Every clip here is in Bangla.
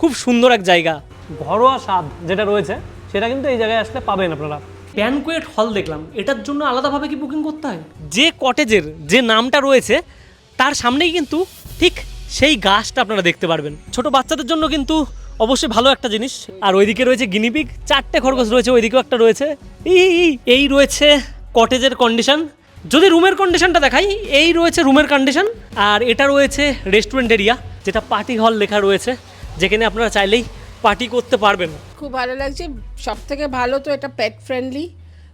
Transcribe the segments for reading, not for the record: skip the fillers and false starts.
খুব সুন্দর এক জায়গা, ঘরোয়া স্বাদ যেটা রয়েছে সেটা কিন্তু এই জায়গায় আসলে পাবেন আপনারা। ব্যানকুয়েট হল দেখলাম, এটার জন্য আলাদাভাবে কি বুকিং করতে হয়? যে কটেজের যে নামটা রয়েছে তার সামনেই কিন্তু ঠিক সেই গাছটা আপনারা দেখতে পারবেন। ছোট বাচ্চাদের জন্য কিন্তু অবশ্যই ভালো একটা জিনিস। আর ওইদিকে রয়েছে গিনিপিগ, 4টে খরগোশ রয়েছে, ওইদিকেও একটা রয়েছে। এই রয়েছে কটেজের কন্ডিশন। যদি রুমের কন্ডিশনটা দেখাই, এই রয়েছে রুমের কন্ডিশন। আর এটা রয়েছে রেস্টুরেন্ট এরিয়া, যেটা পার্টি হল লেখা রয়েছে, যেখানে আপনারা চাইলেই পার্টি করতে পারবেন। খুব ভালো লাগছে। সব থেকে ভালো তো এটা পেট ফ্রেন্ডলি,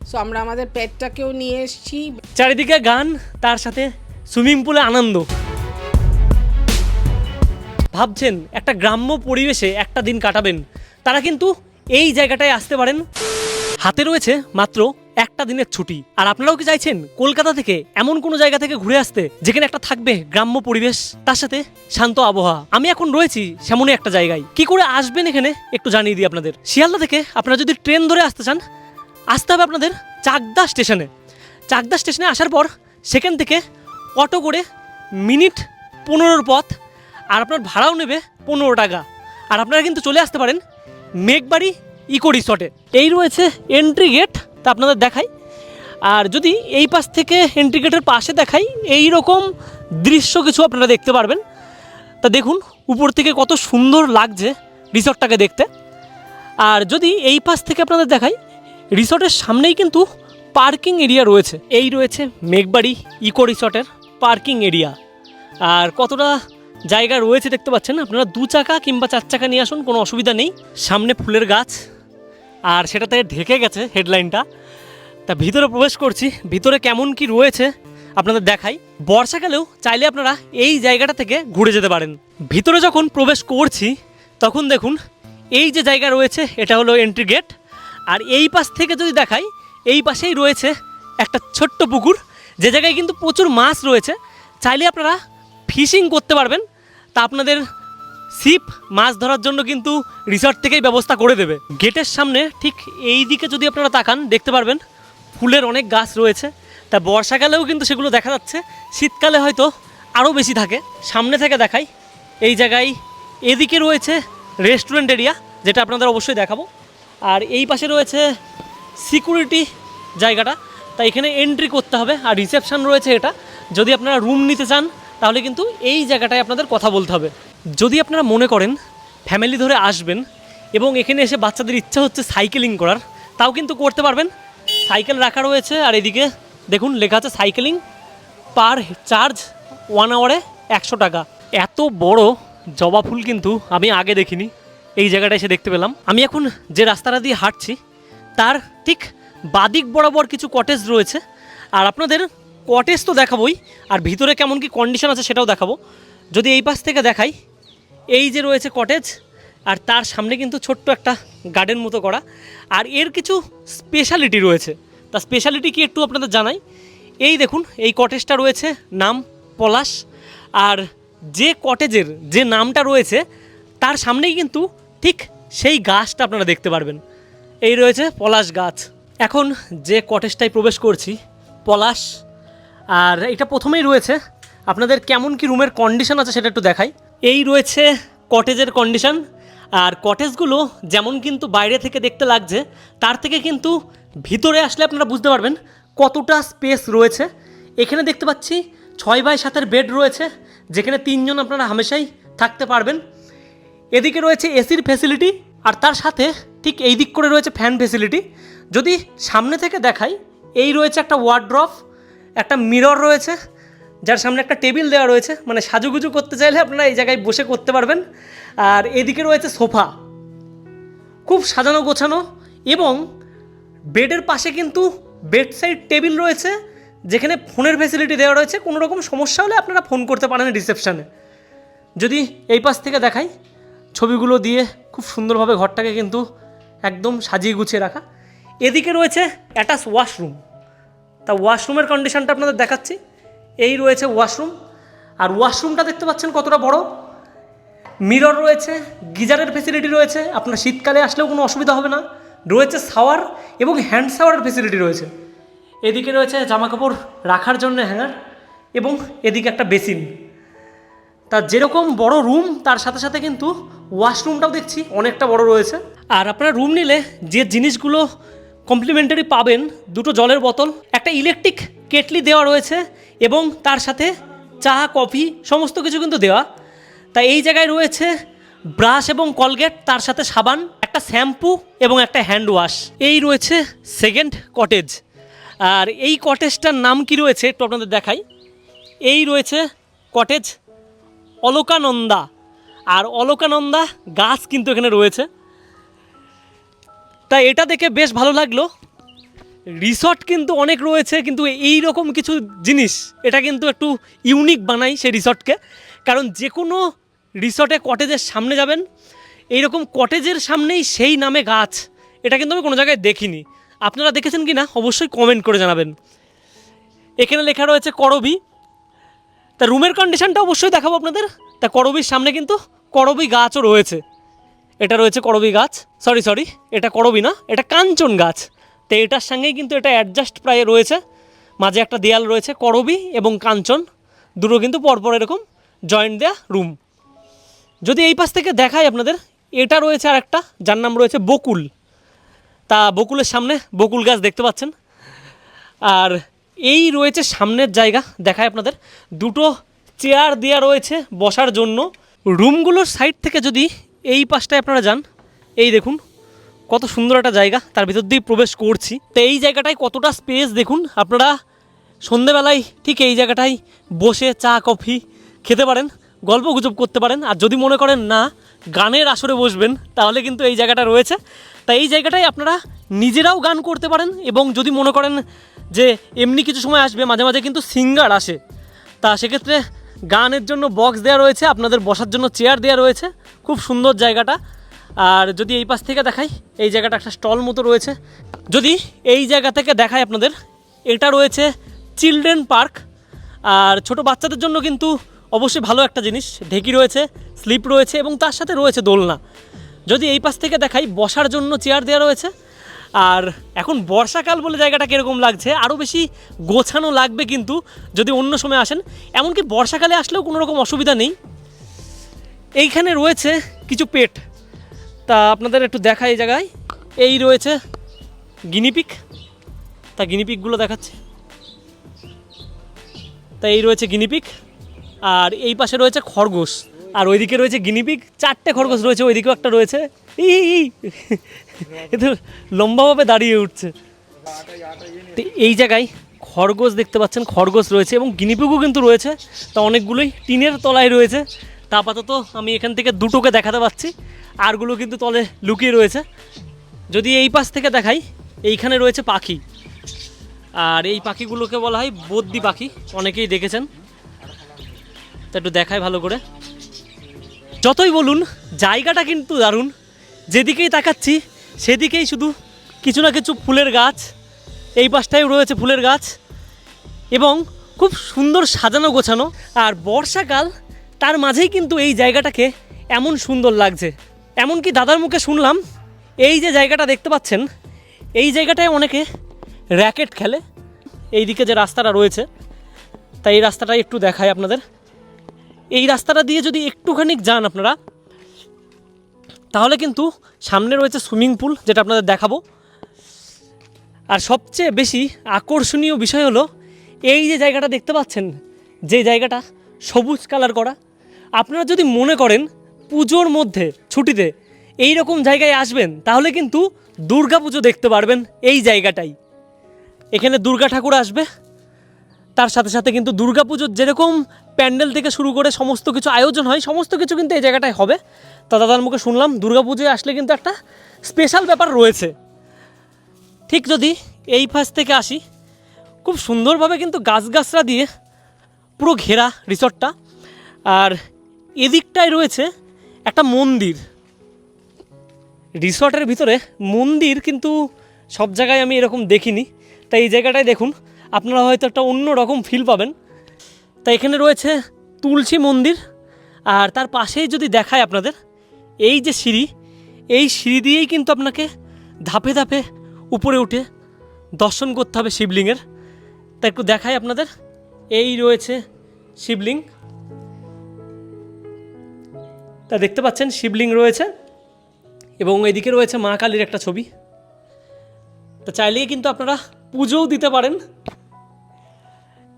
সো আমরা আমাদের পেটটাকেও নিয়ে এসেছি। চারিদিকে গান, তার সাথে সুইমিং পুলে আনন্দ। ভাবছেন একটা গ্রাম্য পরিবেশে একটা দিন কাটাবেন, তারা কিন্তু এই জায়গাটায় আসতে পারেন। হাতে রয়েছে মাত্র একটা দিনের ছুটি। আর আপনারাও কি চাইছেন কলকাতা থেকে এমন কোনো জায়গা থেকে ঘুরে আসতে যেখানে একটা থাকবে গ্রাম্য পরিবেশ, তার সাথে শান্ত আবহাওয়া? আমি এখন রয়েছি সেমনই একটা জায়গায়। কি করে আসবেন এখানে একটু জানিয়ে দিই আপনাদের। শিয়ালদা থেকে আপনারা যদি ট্রেন ধরে আসতে চান, আসতে হবে আপনাদের চাকদা স্টেশনে। চাকদা স্টেশনে আসার পর সেখান থেকে অটো করে মিনিট 15 পথ, আর আপনার ভাড়াও নেবে 15 টাকা। আর আপনারা কিন্তু চলে আসতে পারেন মেঘবাড়ি ইকো রিসর্টে। এই রয়েছে এন্ট্রি গেট, তা আপনাদের দেখাই। আর যদি এই পাশ থেকে এন্ট্রি গেটের পাশে দেখাই, এই রকম দৃশ্য কিছু আপনারা দেখতে পারবেন। তা দেখুন উপর থেকে কত সুন্দর লাগছে রিসর্টটাকে দেখতে। আর যদি এই পাশ থেকে আপনাদের দেখাই, রিসর্টের সামনেই কিন্তু পার্কিং এরিয়া রয়েছে। এই রয়েছে মেঘবাড়ি ইকো রিসর্টের পার্কিং এরিয়া। আর কতটা জায়গা রয়েছে দেখতে পাচ্ছেন। আপনারা 2 চাকা কিংবা 4 চাকা নিয়ে আসুন, কোনো অসুবিধা নেই। সামনে ফুলের গাছ, আর সেটাতে ঢেকে গেছে হেডলাইনটা। তা ভিতরে প্রবেশ করছি, ভিতরে কেমন কি রয়েছে আপনাদের দেখাই। বর্ষাকালেও চাইলে আপনারা এই জায়গাটা থেকে ঘুরে যেতে পারেন। ভিতরে যখন প্রবেশ করছি তখন দেখুন এই যে জায়গা রয়েছে, এটা হলো এন্ট্রি গেট। আর এই পাশ থেকে যদি দেখাই, এই পাশেই রয়েছে একটা ছোট্ট পুকুর, যে জায়গায় কিন্তু প্রচুর মাছ রয়েছে। চাইলে আপনারা ফিশিং করতে পারবেন। তা আপনাদের ছিপ মাছ ধরার জন্য কিন্তু রিসর্ট থেকেই ব্যবস্থা করে দেবে। গেটের সামনে ঠিক এই দিকে যদি আপনারা তাকান, দেখতে পারবেন ফুলের অনেক গাছ রয়েছে। তা বর্ষাকালেও কিন্তু সেগুলো দেখা যাচ্ছে, শীতকালে হয়তো আরও বেশি থাকে। সামনে থেকে দেখাই, এই জায়গায় এদিকে রয়েছে রেস্টুরেন্ট এরিয়া, যেটা আপনাদের অবশ্যই দেখাবো। আর এই পাশে রয়েছে সিকিউরিটি জায়গাটা, তাই এখানে এন্ট্রি করতে হবে। আর রিসেপশন রয়েছে এটা। যদি আপনারা রুম নিতে চান তাহলে কিন্তু এই জায়গাটায় আপনাদের কথা বলতে হবে। যদি আপনারা মনে করেন ফ্যামিলি ধরে আসবেন এবং এখানে এসে বাচ্চাদের ইচ্ছা হচ্ছে সাইকেলিং করার, তাও কিন্তু করতে পারবেন। সাইকেল রাখা রয়েছে। আর এদিকে দেখুন লেখা আছে সাইকেলিং পার চার্জ 1 আওয়ারে 100 টাকা। এত বড় জবা ফুল কিন্তু আমি আগে দেখিনি, এই জায়গাটা এসে দেখতে পেলাম। আমি এখন যে রাস্তাটা দিয়ে হাঁটছি তার ঠিক বাদিক বরাবর কিছু কটেজ রয়েছে। আর আপনাদের কটেজ তো দেখাবোই, আর ভিতরে কেমন কি কন্ডিশন আছে সেটাও দেখাবো। যদি এই পাশ থেকে দেখাই, এই যে রয়েছে কটেজ, আর তার সামনে কিন্তু ছোট্ট একটা গার্ডেন মতো করা। আর এর কিছু স্পেশালিটি রয়েছে, তা স্পেশালিটি কি একটু আপনাদের জানাই। এই দেখুন এই কটেজটা রয়েছে, নাম পলাশ। আর যে কটেজের যে নামটা রয়েছে তার সামনেই কিন্তু ঠিক সেই গাছটা আপনারা দেখতে পারবেন। এই রয়েছে পলাশ গাছ। এখন যে কটেজটায় প্রবেশ করছি পলাশ, আর এটা প্রথমেই রয়েছে আপনাদের কেমন কি রুমের কন্ডিশন আছে সেটা একটু দেখাই। এই রয়েছে কটেজের কন্ডিশন। আর কটেজগুলো যেমন কিন্তু বাইরে থেকে দেখতে লাগছে, তার থেকে কিন্তু ভিতরে আসলে আপনারা বুঝতে পারবেন কতটা স্পেস রয়েছে। এখানে দেখতে পাচ্ছি 6x7 বেড রয়েছে, যেখানে 3 জন আপনারা হামেশাই থাকতে পারবেন। এদিকে রয়েছে এসির ফ্যাসিলিটি, আর তার সাথে ঠিক এই দিক করে রয়েছে ফ্যান ফ্যাসিলিটি। যদি সামনে থেকে দেখাই, এই রয়েছে একটা ওয়ার্ড্রপ, একটা মিরর রয়েছে, যার সামনে একটা টেবিল দেওয়া রয়েছে, মানে সাজুগুজু করতে চাইলে আপনারা এই জায়গায় বসে করতে পারবেন। আর এদিকে রয়েছে সোফা, খুব সাজানো গোছানো। এবং বেডের পাশে কিন্তু বেড সাইড টেবিল রয়েছে, যেখানে ফোনের ফ্যাসিলিটি দেওয়া রয়েছে। কোনো রকম সমস্যা হলে আপনারা ফোন করতে পারেন রিসেপশানে। যদি এই পাশ থেকে দেখাই, ছবিগুলো দিয়ে খুব সুন্দরভাবে ঘরটাকে কিন্তু একদম সাজিয়ে গুছিয়ে রাখা। এদিকে রয়েছে অ্যাটাচ ওয়াশরুম। তা ওয়াশরুমের কন্ডিশনটা আপনাদের দেখাচ্ছি। এই রয়েছে ওয়াশরুম, আর ওয়াশরুমটা দেখতে পাচ্ছেন কতটা বড়। মিরর রয়েছে, গিজারের ফেসিলিটি রয়েছে, আপনার শীতকালে আসলেও কোনো অসুবিধা হবে না। রয়েছে শাওয়ার এবং হ্যান্ড শাওয়ারের ফেসিলিটি রয়েছে। এদিকে রয়েছে জামাকাপড় রাখার জন্য হ্যাঙ্গার, এবং এদিকে একটা বেসিন। তা যেরকম বড় রুম, তার সাথে সাথে কিন্তু ওয়াশরুমটাও দেখছি অনেকটা বড় রয়েছে। আর আপনারা রুম নিলে যে জিনিসগুলো কমপ্লিমেন্টারি পাবেন, দুটো জলের বোতল, একটা ইলেকট্রিক কেটলি দেওয়া রয়েছে এবং তার সাথে চা কফি সমস্ত কিছু কিন্তু দেওয়া। তাই এই জায়গায় রয়েছে ব্রাশ এবং কলগেট, তার সাথে সাবান, একটা শ্যাম্পু এবং একটা হ্যান্ড ওয়াশ। এই রয়েছে সেকেন্ড কটেজ। আর এই কটেজটার নাম কি রয়েছে একটু আপনাদের দেখাই। এই রয়েছে কটেজ অলকানন্দা। আর অলকানন্দা গাছ কিন্তু এখানে রয়েছে, তাই এটা দেখে বেশ ভালো লাগলো। রিসর্ট কিন্তু অনেক রয়েছে, কিন্তু এই রকম কিছু জিনিস এটা কিন্তু একটু ইউনিক বানাই সেই রিসর্টকে। কারণ যে কোনো রিসর্টে কটেজের সামনে যাবেন, এইরকম কটেজের সামনেই সেই নামে গাছ, এটা কিন্তু আমি কোনো জায়গায় দেখিনি। আপনারা দেখেছেন কি না অবশ্যই কমেন্ট করে জানাবেন। এখানে লেখা রয়েছে করবি। তা রুমের কন্ডিশনটা অবশ্যই দেখাবো আপনাদের। তা করবির সামনে কিন্তু করবি গাছও রয়েছে। এটা রয়েছে করবি গাছ, সরি এটা করবি না, এটা কাঞ্চন গাছ। তো এটার সঙ্গেই কিন্তু এটা অ্যাডজাস্ট প্রায় রয়েছে, মাঝে একটা দেয়াল রয়েছে। করবি এবং কাঞ্চন দুটো কিন্তু পরপর এরকম জয়েন্ট দেয়া রুম। যদি এই পাশ থেকে দেখাই আপনাদের, এটা রয়েছে আর একটা, যার নাম রয়েছে বকুল। তা বকুলের সামনে বকুল গাছ দেখতে পাচ্ছেন। আর এই রয়েছে সামনের জায়গা, দেখায় আপনাদের, দুটো চেয়ার দেওয়া রয়েছে বসার জন্য। রুমগুলোর সাইড থেকে যদি এই পাশটায় আপনারা যান, এই দেখুন কত সুন্দর একটা জায়গা, তার ভিতর দিয়ে প্রবেশ করছি। তো এই জায়গাটায় কতটা স্পেস দেখুন। আপনারা সন্ধেবেলায় ঠিক এই জায়গাটায় বসে চা কফি খেতে পারেন, গল্প গুজব করতে পারেন। আর যদি মনে করেন না গানের আসরে বসবেন, তাহলে কিন্তু এই জায়গাটা রয়েছে। তাই এই জায়গাটায় আপনারা নিজেরাও গান করতে পারেন, এবং যদি মনে করেন যে এমনি কিছু সময় আসবে, মাঝে মাঝে কিন্তু সিঙ্গার আসে, তা সেক্ষেত্রে গানের জন্য বক্স দেওয়া রয়েছে, আপনাদের বসার জন্য চেয়ার দেওয়া রয়েছে। খুব সুন্দর জায়গাটা। আর যদি এই পাশ থেকে দেখাই, এই জায়গাটা একটা স্টল মতো রয়েছে। যদি এই জায়গা থেকে দেখাই আপনাদের, এটা রয়েছে চিলড্রেন পার্ক। আর ছোট বাচ্চাদের জন্য কিন্তু অবশ্যই ভালো একটা জিনিস, ঢেকি রয়েছে, স্লিপ রয়েছে এবং তার সাথে রয়েছে দোলনা। যদি এই পাশ থেকে দেখাই, বসার জন্য চেয়ার দেওয়া রয়েছে। আর এখন বর্ষাকাল বলে জায়গাটা কীরকম লাগছে, আরও বেশি গোছানো লাগবে কিন্তু যদি অন্য সময় আসেন। এমনকি বর্ষাকালে আসলেও কোনো রকম অসুবিধা নেই। এইখানে রয়েছে কিছু পেট, তা আপনাদের একটু দেখা এই জায়গায়। এই রয়েছে গিনিপিক, তা গিনিপিকগুলো দেখাচ্ছে। তা এই রয়েছে গিনিপিক, আর এই পাশে রয়েছে খরগোশ, আর ওইদিকে রয়েছে গিনিপিক। 4টে খরগোশ রয়েছে, ওইদিকেও একটা রয়েছে। এ তো লম্বাভাবে দাঁড়িয়ে উঠছে। তো এই জায়গায় খরগোশ দেখতে পাচ্ছেন, খরগোশ রয়েছে এবং গিনিপিকও কিন্তু রয়েছে। তা অনেকগুলোই টিনের তলায় রয়েছে। তা আপাতত আমি এখান থেকে দুটোকে দেখাতে পাচ্ছি, আরগুলো কিন্তু তলে লুকিয়ে রয়েছে। যদি এই পাশ থেকে দেখাই, এইখানে রয়েছে পাখি। আর এই পাখিগুলোকে বলা হয় বদ্যি পাখি, অনেকেই দেখেছেন। তা একটু দেখায় ভালো করে। যতই বলুন জায়গাটা কিন্তু দারুণ, যেদিকেই তাকাচ্ছি সেদিকেই শুধু কিছু না কিছু ফুলের গাছ। এই পাশটায় রয়েছে ফুলের গাছ এবং খুব সুন্দর সাজানো গোছানো। আর বর্ষাকাল, তার মাঝেই কিন্তু এই জায়গাটাকে এমন সুন্দর লাগছে। এমনকি দাদার মুখে শুনলাম, এই যে জায়গাটা দেখতে পাচ্ছেন, এই জায়গাটায় অনেকে র্যাকেট খেলে। এই দিকে যে রাস্তাটা রয়েছে, তাই এই রাস্তাটাই একটু দেখায় আপনাদের। এই রাস্তাটা দিয়ে যদি একটুখানি যান আপনারা, তাহলে কিন্তু সামনে রয়েছে সুইমিং পুল, যেটা আপনাদের দেখাবো। আর সবচেয়ে বেশি আকর্ষণীয় বিষয় হলো এই যে জায়গাটা দেখতে পাচ্ছেন, যে জায়গাটা সবুজ কালার করা। আপনারা যদি মনে করেন পুজোর মধ্যে ছুটিতে এই রকম জায়গায় আসবেন, তাহলে কিন্তু দুর্গা পুজো দেখতে পারবেন এই জায়গাটাই। এখানে দুর্গা ঠাকুর আসবে, তার সাথে সাথে কিন্তু দুর্গা পুজোর যেরকম প্যান্ডেল থেকে শুরু করে সমস্ত কিছু আয়োজন হয়, সমস্ত কিছু কিন্তু এই জায়গাটায় হবে। তা দাদার মুখে শুনলাম দুর্গা পুজোয় আসলে কিন্তু একটা স্পেশাল ব্যাপার রয়েছে। ঠিক যদি এই পাশ থেকে আসি, খুব সুন্দরভাবে কিন্তু গাছগাছরা দিয়ে পুরো ঘেরা রিসর্টটা। আর এদিকটায় রয়েছে একটা মন্দির। রিসর্টের ভিতরে মন্দির কিন্তু সব জায়গায় আমি এরকম দেখিনি। তাই এই জায়গাটায় দেখুন, আপনারা হয়তো একটা অন্য রকম ফিল পাবেন। তাই এখানে রয়েছে তুলসী মন্দির। আর তার পাশেই যদি দেখায় আপনাদের, এই যে সিঁড়ি, এই সিঁড়ি দিয়েই কিন্তু আপনাকে ধাপে ধাপে উপরে উঠে দর্শন করতে হবে শিবলিঙ্গের। তা একটু দেখাই আপনাদের, এই রয়েছে শিবলিঙ্গ। তা দেখতে পাচ্ছেন শিবলিঙ্গ রয়েছে এবং এদিকে রয়েছে মা কালীর একটা ছবি। তা চাইলেই কিন্তু আপনারা পুজোও দিতে পারেন।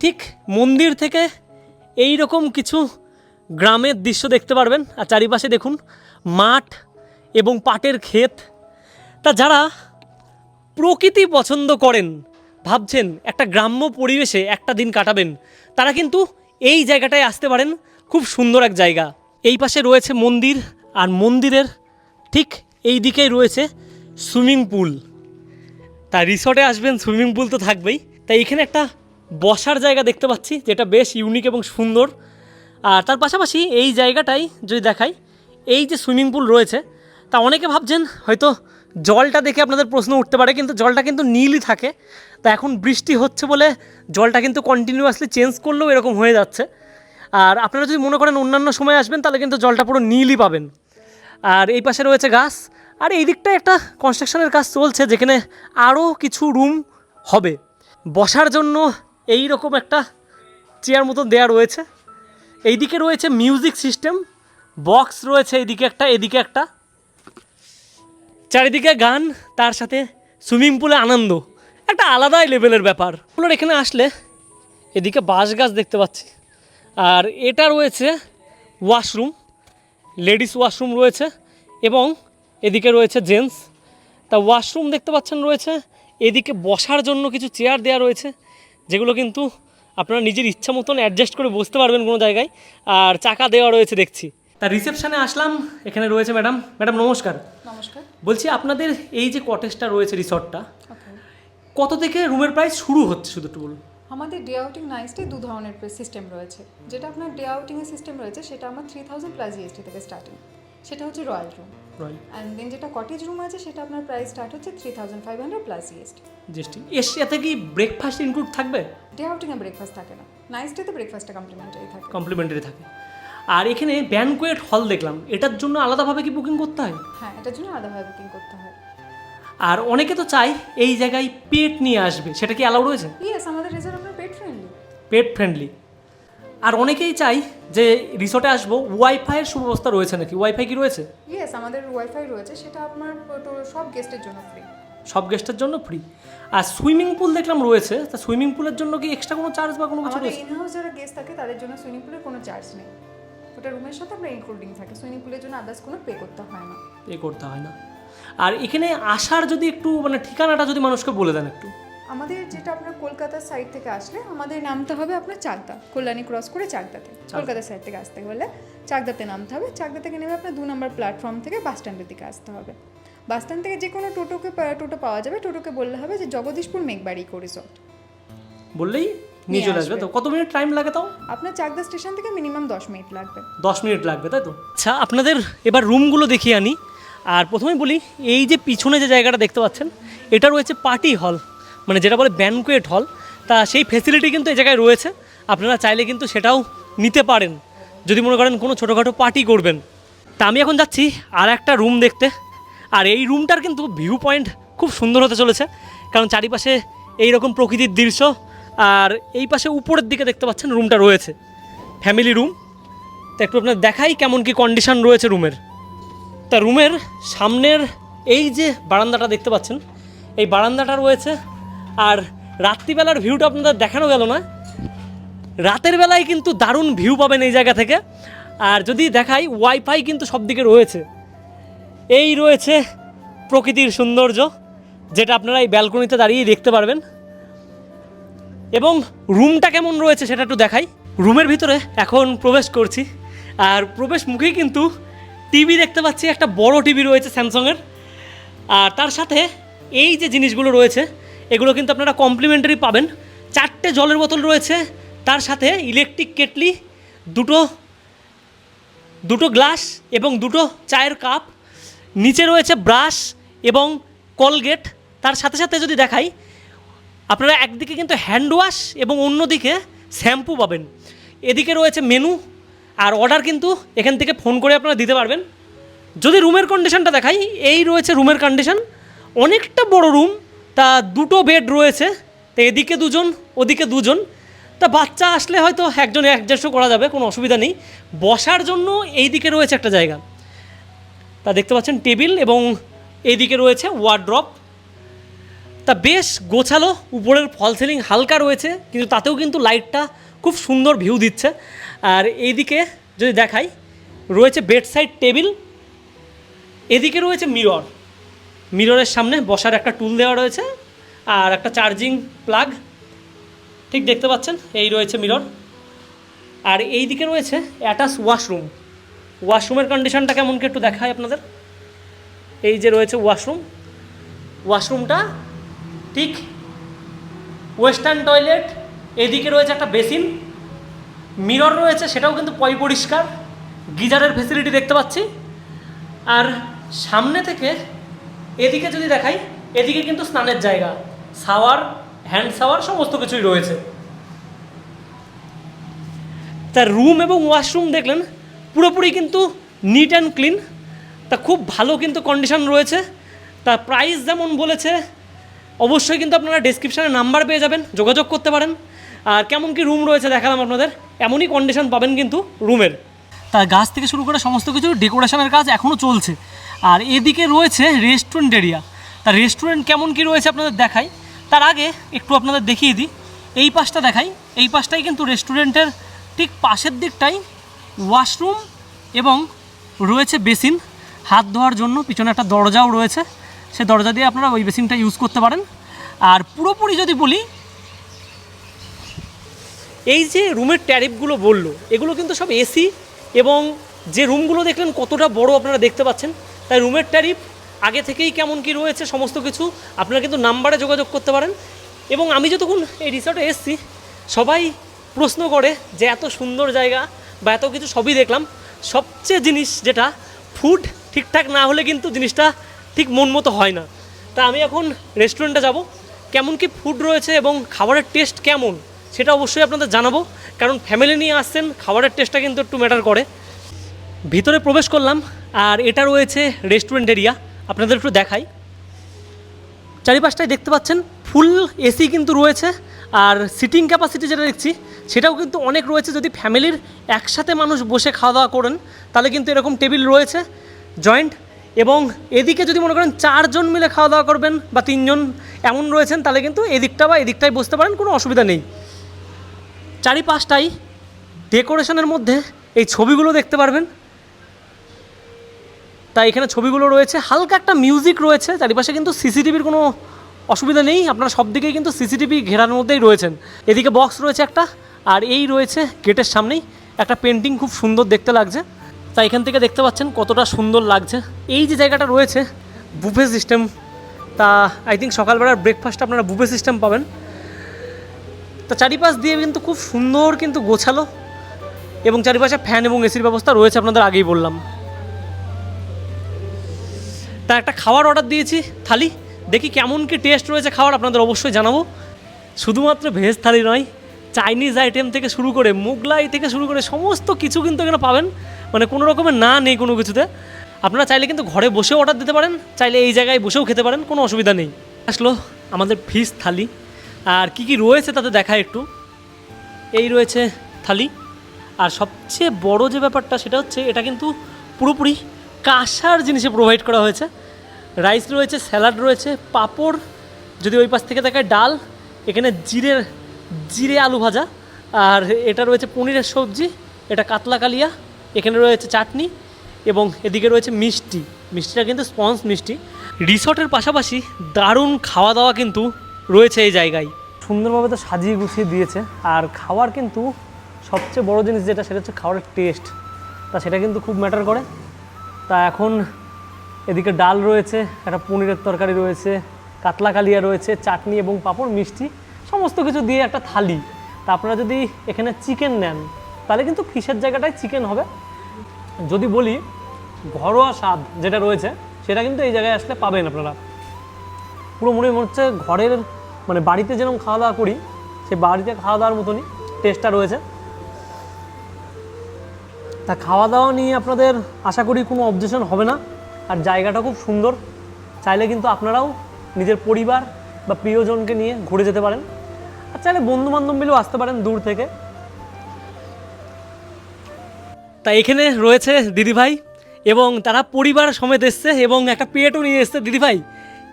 ঠিক মন্দির থেকে এই রকম কিছু গ্রামের দৃশ্য দেখতে পারবেন। আর চারিপাশে দেখুন মাঠ এবং পাটের ক্ষেত। তা যারা প্রকৃতি পছন্দ করেন, ভাবছেন একটা গ্রাম্য পরিবেশে একটা দিন কাটাবেন, তারা কিন্তু এই জায়গাটায় আসতে পারেন। খুব সুন্দর এক জায়গা। এই পাশে রয়েছে মন্দির, আর মন্দিরের ঠিক এই দিকেই রয়েছে সুইমিং পুল। তা রিসর্টে আসবেন, সুইমিং পুল তো থাকবেই। তাই এখানে একটা বসার জায়গা দেখতে পাচ্ছি, যেটা বেশ ইউনিক এবং সুন্দর। আর তার পাশাপাশি এই জায়গাটাই যদি দেখাই, এই যে সুইমিং পুল রয়েছে, তা অনেকে ভাবছেন হয়তো জলটা দেখে আপনাদের প্রশ্ন উঠতে পারে, কিন্তু জলটা কিন্তু নীলই থাকে। তা এখন বৃষ্টি হচ্ছে বলে জলটা কিন্তু কন্টিনিউয়াসলি চেঞ্জ করলেও এরকম হয়ে যাচ্ছে। আর আপনারা যদি মনে করেন অন্যান্য সময় আসবেন, তাহলে কিন্তু জলটা পুরো নীলই পাবেন। আর এই পাশে রয়েছে গাছ, আর এই দিকটায় একটা কনস্ট্রাকশনের কাজ চলছে, যেখানে আরও কিছু রুম হবে। বসার জন্য এই রকম একটা চেয়ার মতো দেয়া রয়েছে। এইদিকে রয়েছে মিউজিক সিস্টেম বক্স রয়েছে, এইদিকে একটা, এদিকে একটা, চারিদিকে গান, তার সাথে সুইমিং পুলে আনন্দ, একটা আলাদাই লেভেলের ব্যাপার। ওগুলোর এখানে আসলে এদিকে বাঁশ গাছ দেখতে পাচ্ছি। আর এটা রয়েছে ওয়াশরুম, লেডিস ওয়াশরুম রয়েছে এবং এদিকে রয়েছে জেন্টস। তা ওয়াশরুম দেখতে পাচ্ছেন রয়েছে, এদিকে বসার জন্য কিছু চেয়ার দেওয়া রয়েছে, যেগুলো কিন্তু আপনারা নিজের ইচ্ছা মতন অ্যাডজাস্ট করে বসতে পারবেন কোনো জায়গায়। আর চাকা দেওয়া রয়েছে দেখছি। তা রিসেপশানে আসলাম, এখানে রয়েছে ম্যাডাম। ম্যাডাম নমস্কার। নমস্কার। বলছি আপনাদের এই যে কটেজটা রয়েছে, রিসর্টটা, কত থেকে রুমের প্রাইস শুরু হচ্ছে শুধু একটু বলুন। আমাদের ডে আউটিং নাইটসে দু ধরনের সিস্টেম রয়েছে। যেটা আপনার ডে আউটিংয়ের সিস্টেম রয়েছে, সেটা আমার 3000 প্লাস জিএসটি থেকে স্টার্টিং। সেটা হচ্ছে রয়্যাল রুম। অ্যান্ড দেন যেটা কটেজ রুম আছে, সেটা আপনার প্রাইস স্টার্ট হচ্ছে 3500 প্লাস জিএসটি। এর সাথে কি ব্রেকফাস্ট ইনক্লুড থাকবে? ডে আউটিংয়ে ব্রেকফাস্ট থাকে না, নাইট ডেতে ব্রেকফাস্টটা কমপ্লিমেন্টারি থাকে। কমপ্লিমেন্টারি থাকে। আর এখানে ব্যানকোয়েট হল দেখলাম, এটার জন্য আলাদাভাবে কি বুকিং করতে হয়? হ্যাঁ, এটার জন্য আলাদাভাবে বুকিং করতে হয়। আর অনেকে তো চায় এই জায়গায় পেট নিয়ে আসবে, সেটা কি অ্যালাউড রয়েছে? ইয়েস, আমাদের রিসর্ট আপনার পেট ফ্রেন্ডলি। পেট ফ্রেন্ডলি। আর অনেকেই চাই যে রিসর্টে আসবো, ওয়াইফাইয়ের সুব্যবস্থা রয়েছে নাকি? ওয়াইফাই কি রয়েছে? ইয়েস, আমাদের ওয়াইফাই রয়েছে, সেটা আপনার সব গেস্টের জন্য ফ্রি। সব গেস্টের জন্য ফ্রি। আর সুইমিং পুল দেখলাম রয়েছে, তা সুইমিং পুলের জন্য কি এক্সট্রা কোনো চার্জ বা কোনো কিছু আমাদের রয়েছে? ইনহাউস যারা গেস্ট থাকে তাদের জন্য সুইমিং পুলের কোনো চার্জ নেই। ওটা রুমের সাথে আপনার ইনক্লুডিং থাকে। সুইমিং পুলের জন্য আদার্স কোনো পে করতে হয় না। পে করতে হয় না। আর এখানে আসার যদি একটু মানে ঠিকানাটা যদি মানুষকে বলে দেন একটু। আমাদের যেটা আপনার কলকাতার সাইড থেকে আসলে আমাদের নামতে হবে আপনার চাকদা, কল্যাণী ক্রস করে চাকদাতে। কলকাতার সাইড থেকে আসতে হলে চাকদাতে নামতে হবে। চাকদা থেকে নেমে আপনার 2 নম্বর প্ল্যাটফর্ম থেকে বাস স্ট্যান্ডের দিকে আসতে হবে। বাস স্ট্যান্ড থেকে যে কোনো টোটো পাওয়া যাবে। টোটোকে বললে হবে যে জগদীশপুর মেঘবাড়ি ইকো রিসর্ট বললেই নিয়ে চলে আসবে। তো কত মিনিট টাইম লাগে তাও? আপনার চাকদা স্টেশন থেকে মিনিমাম 10 মিনিট লাগবে। 10 মিনিট লাগবে, তাই তো? আচ্ছা, আপনাদের এবার রুমগুলো দেখিয়ে আনি। আর প্রথমেই বলি, এই যে পিছনে যে জায়গাটা দেখতে পাচ্ছেন, এটা রয়েছে পার্টি হল, মানে যেটা বলে ব্যানকোয়েট হল। তা সেই ফেসিলিটি কিন্তু এই জায়গায় রয়েছে। আপনারা চাইলে কিন্তু সেটাও নিতে পারেন যদি মনে করেন কোনো ছোটোখাটো পার্টি করবেন। তা আমি এখন যাচ্ছি আর একটা রুম দেখতে। আর এই রুমটার কিন্তু ভিউ পয়েন্ট খুব সুন্দর হতে চলেছে, কারণ চারিপাশে এই রকম প্রকৃতির দৃশ্য। আর এই পাশে উপরের দিকে দেখতে পাচ্ছেন রুমটা রয়েছে ফ্যামিলি রুম। তা একটু আপনার দেখাই কেমন কি কন্ডিশন রয়েছে রুমের। তা রুমের সামনের এই যে বারান্দাটা দেখতে পাচ্ছেন, এই বারান্দাটা রয়েছে। আর রাত্রিবেলার ভিউটা আপনাদের দেখানো গেল না, রাতের বেলায় কিন্তু দারুণ ভিউ পাবেন এই জায়গা থেকে। আর যদি দেখাই, ওয়াইফাই কিন্তু সব দিকে রয়েছে। এই রয়েছে প্রকৃতির সৌন্দর্য, যেটা আপনারা এই ব্যালকনিতে দাঁড়িয়ে দেখতে পারবেন। এবং রুমটা কেমন রয়েছে সেটা একটু দেখাই। রুমের ভিতরে এখন প্রবেশ করছি, আর প্রবেশ মুখেই কিন্তু টিভি দেখতে পাচ্ছি, একটা বড় টিভি রয়েছে স্যামসাংয়ের। আর তার সাথে এই যে জিনিসগুলো রয়েছে, এগুলো কিন্তু আপনারা কমপ্লিমেন্টারি পাবেন। 4টে জলের বোতল রয়েছে, তার সাথে ইলেকট্রিক কেটলি, দুটো গ্লাস এবং 2টো চায়ের কাপ। নিচে রয়েছে ব্রাশ এবং কলগেট। তার সাথে সাথে যদি দেখাই, আপনারা একদিকে কিন্তু হ্যান্ড ওয়াশ এবং অন্যদিকে শ্যাম্পু পাবেন। এদিকে রয়েছে মেনু, আর অর্ডার কিন্তু এখান থেকে ফোন করে আপনারা দিতে পারবেন। যদি রুমের কন্ডিশনটা দেখাই, এই রয়েছে রুমের কন্ডিশন। অনেকটা বড় রুম, তা 2টো বেড রয়েছে, তো এদিকে 2জন ওদিকে 2জন। তা বাচ্চা আসলে হয়তো একজন অ্যাডজাস্টও করা যাবে, কোনো অসুবিধা নেই। বসার জন্য এই দিকে রয়েছে একটা জায়গা, তা দেখতে পাচ্ছেন টেবিল, এবং এইদিকে রয়েছে ওয়ার্ড্রপ। তা বেশ গোছালো, উপরের ফল সিলিং হালকা রয়েছে, কিন্তু তাতেও কিন্তু লাইটটা খুব সুন্দর ভিউ দিচ্ছে। আর এইদিকে যদি দেখাই, রয়েছে বেড সাইড টেবিল, এদিকে রয়েছে মিরর, মিররের সামনে বসার একটা টুল দেওয়া রয়েছে, আর একটা চার্জিং প্লাগ, ঠিক দেখতে পাচ্ছেন এই রয়েছে মিরর। আর এই দিকে রয়েছে অ্যাটাচ ওয়াশরুম। ওয়াশরুমের কন্ডিশনটা কেমন কি একটু দেখায় আপনাদের। এই যে রয়েছে ওয়াশরুম, ওয়াশরুমটা ঠিক ওয়েস্টার্ন টয়লেট, এদিকে রয়েছে একটা বেসিন, মিরর রয়েছে, সেটাও কিন্তু পরিষ্কার, গিজারের ফেসিলিটি দেখতে পাচ্ছি। আর সামনে থেকে এদিকে যদি দেখাই, এদিকে কিন্তু স্নানের জায়গা, শাওয়ার, হ্যান্ড শাওয়ার সমস্ত কিছুই রয়েছে। তা রুম এবং ওয়াশরুম দেখলেন পুরোপুরি কিন্তু নিট অ্যান্ড ক্লিন, তা খুব ভালো কিন্তু কন্ডিশন রয়েছে। তা প্রাইস যেমন বলেছে, অবশ্যই কিন্তু আপনারা ডেসক্রিপশানে নাম্বার পেয়ে যাবেন, যোগাযোগ করতে পারেন। আর কেমন কি রুম রয়েছে দেখালাম আপনাদের, এমনই কন্ডিশন পাবেন কিন্তু রুমের। তা গাছ থেকে শুরু করে সমস্ত কিছু ডেকোরেশনের কাজ এখনও চলছে। আর এদিকে রয়েছে রেস্টুরেন্ট এরিয়া, তা রেস্টুরেন্ট কেমন কি রয়েছে আপনাদের দেখাই। তার আগে একটু আপনাদের দেখিয়ে দিই, এই পাশটা দেখাই, এই পাশটাই কিন্তু রেস্টুরেন্টের ঠিক পাশের দিকটাই ওয়াশরুম এবং রয়েছে বেসিন, হাত ধোয়ার জন্য পিছনে একটা দরজাও রয়েছে, সে দরজা দিয়ে আপনারা ওই বেসিনটা ইউজ করতে পারেন। আর পুরোপুরি যদি বলি, এই যে রুমের ট্যারিফগুলো বললো, এগুলো কিন্তু সব এসি, এবং যে রুমগুলো দেখলেন কতটা বড় আপনারা দেখতে পাচ্ছেন। তাই রুমের ট্যারিফ আগে থেকেই কেমন কি রয়েছে সমস্ত কিছু আপনারা কিন্তু নাম্বারে যোগাযোগ করতে পারেন। এবং আমি যতক্ষণ এই রিসর্টে এসেছি, সবাই প্রশ্ন করে যে এত সুন্দর জায়গা বা এত কিছু সবই দেখলাম, সবচেয়ে জিনিস যেটা, ফুড ঠিকঠাক না হলে কিন্তু জিনিসটা ঠিক মন মতো হয় না। তা আমি এখন রেস্টুরেন্টে যাব, কেমন কি ফুড রয়েছে এবং খাবারের টেস্ট কেমন সেটা অবশ্যই আপনাদের জানাবো, কারণ ফ্যামিলি নিয়ে আসছেন, খাবারের টেস্টটা কিন্তু একটু ম্যাটার করে। ভিতরে প্রবেশ করলাম, আর এটা রয়েছে রেস্টুরেন্ট এরিয়া, আপনাদের একটু দেখাই। চারিপাশটায় দেখতে পাচ্ছেন ফুল এসি কিন্তু রয়েছে, আর সিটিং ক্যাপাসিটি যেটা দেখছি সেটাও কিন্তু অনেক রয়েছে। যদি ফ্যামিলির একসাথে মানুষ বসে খাওয়া দাওয়া করেন তাহলে কিন্তু এরকম টেবিল রয়েছে জয়েন্ট, এবং এদিকে যদি মনে করেন 4 জন মিলে খাওয়া দাওয়া করবেন বা 3 জন এমন রয়েছেন, তাহলে কিন্তু এদিকটা বা এদিকটায় বসতে পারেন, কোনো অসুবিধা নেই। চারিপাশটাই ডেকোরেশনের মধ্যে এই ছবিগুলো দেখতে পারবেন। তাই এখানে ছবিগুলো রয়েছে, হালকা একটা মিউজিক রয়েছে, চারিপাশে কিন্তু সিসিটিভির কোনো অসুবিধা নেই, আপনারা সব দিকেই কিন্তু সিসিটিভি ঘেরার মধ্যেই রয়েছেন। এদিকে বক্স রয়েছে একটা, আর এই রয়েছে গেটের সামনেই একটা পেন্টিং, খুব সুন্দর দেখতে লাগছে। তাই এখান থেকে দেখতে পাচ্ছেন কতটা সুন্দর লাগছে। এই যে জায়গাটা রয়েছে বুফে সিস্টেম, তা আই থিঙ্ক সকালবেলার ব্রেকফাস্ট আপনারা বুফে সিস্টেম পাবেন। তা চারিপাশ দিয়ে কিন্তু খুব সুন্দর কিন্তু গোছালো, এবং চারিপাশে ফ্যান এবং এসির ব্যবস্থা রয়েছে, আপনাদের আগেই বললাম। তা একটা খাবার অর্ডার দিয়েছি, থালি, দেখি কেমন কি টেস্ট রয়েছে খাবার, আপনাদের অবশ্যই জানাবো। শুধুমাত্র ভেজ থালি নয়, চাইনিজ আইটেম থেকে শুরু করে মোগলাই থেকে শুরু করে সমস্ত কিছু কিন্তু এখানে পাবেন, মানে কোনো রকমের না নেই কোনো কিছুতে। আপনারা চাইলে কিন্তু ঘরে বসেও অর্ডার দিতে পারেন, চাইলে এই জায়গায় বসেও খেতে পারেন, কোনো অসুবিধা নেই। আসলো আমাদের ফিশ থালি, আর কি কি রয়েছে তাতে দেখায় একটু। এই রয়েছে থালি, আর সবচেয়ে বড় যে ব্যাপারটা সেটা হচ্ছে এটা কিন্তু পুরোপুরি কাঁসার জিনিসে প্রোভাইড করা হয়েছে। রাইস রয়েছে, স্যালাড রয়েছে, পাঁপড়, যদি ওই পাশ থেকে দেখায় ডাল, এখানে জিরে আলু ভাজা, আর এটা রয়েছে পনিরের সবজি, এটা কাতলা কালিয়া, এখানে রয়েছে চাটনি, এবং এদিকে রয়েছে মিষ্টি। মিষ্টিটা কিন্তু স্পঞ্জ মিষ্টি। রিসর্টের পাশাপাশি দারুণ খাওয়া দাওয়া কিন্তু রয়েছে এই জায়গায়, সুন্দরভাবে তো সাজিয়ে গুছিয়ে দিয়েছে। আর খাওয়ার কিন্তু সবচেয়ে বড় জিনিস যেটা, সেটা হচ্ছে খাবারের টেস্ট, তা সেটা কিন্তু খুব ম্যাটার করে। তা এখন এদিকে ডাল রয়েছে, একটা পনিরের তরকারি রয়েছে, কাতলা কালিয়া রয়েছে, চাটনি এবং পাঁপড়, মিষ্টি, সমস্ত কিছু দিয়ে একটা থালি। তা আপনারা যদি এখানে চিকেন নেন তাহলে কিন্তু ফিশের জায়গাটায় চিকেন হবে। যদি বলি ঘরোয়া স্বাদ যেটা রয়েছে সেটা কিন্তু এই জায়গায় আসলে পাবেন আপনারা। পুরো মনে হচ্ছে ঘরের, মানে বাড়িতে যেরকম খাওয়া দাওয়া করি সেই বাড়িতে খাওয়া দাওয়ার মতনই টেস্টটা রয়েছে। তা খাওয়া দাওয়া নিয়ে আপনাদের আশা করি কোনো অবজেকশন হবে না। আর জায়গাটা খুব সুন্দর, চাইলে কিন্তু আপনারাও নিজের পরিবার বা প্রিয়জনকে নিয়ে ঘুরে যেতে পারেন। আর চাইলে বন্ধু বান্ধব মিলেও আসতে পারেন দূর থেকে। তা এখানে রয়েছে দিদিভাই এবং তারা পরিবার সমেত এসছে এবং একটা পেটও নিয়ে এসছে। দিদিভাই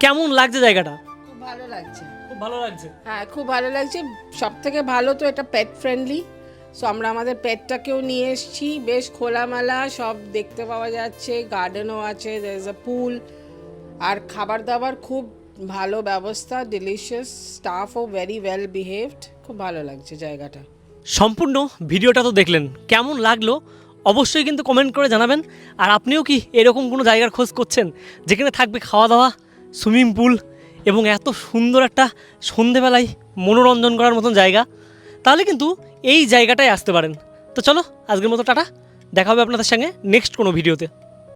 কেমন লাগছে জায়গাটা? খুব ভালো লাগছে। খুব ভালো লাগছে। হ্যাঁ, খুব ভালো লাগছে। সব থেকে ভালো তো এটা পেট ফ্রেন্ডলি। সো আমরা আমাদের পেটটাকেও নিয়ে এসেছি, বেশ খোলামেলা, সব দেখতে পাওয়া যাচ্ছে, গার্ডেনও আছে, দের ইজ আ পুল, আর খাবার দাবার খুব ভালো ব্যবস্থা, ডিলিশিয়াস, স্টাফও ভেরি ওয়েল বিহেভড। খুব ভালো লাগছে জায়গাটা। সম্পূর্ণ ভিডিওটা তো দেখলেন, কেমন লাগলো অবশ্যই কিন্তু কমেন্ট করে জানাবেন। আর আপনিও কি এরকম কোনো জায়গার খোঁজ করছেন যেখানে থাকবে খাওয়া দাওয়া, সুইমিং পুল এবং এত সুন্দর একটা সন্ধেবেলায় মনোরঞ্জন করার মতন জায়গা, তাহলে কিন্তু এই জায়গাটায় আসতে পারেন। তো চলো আজকের মতো টাটা, দেখা হবে আপনাদের সঙ্গে নেক্সট কোনো ভিডিওতে।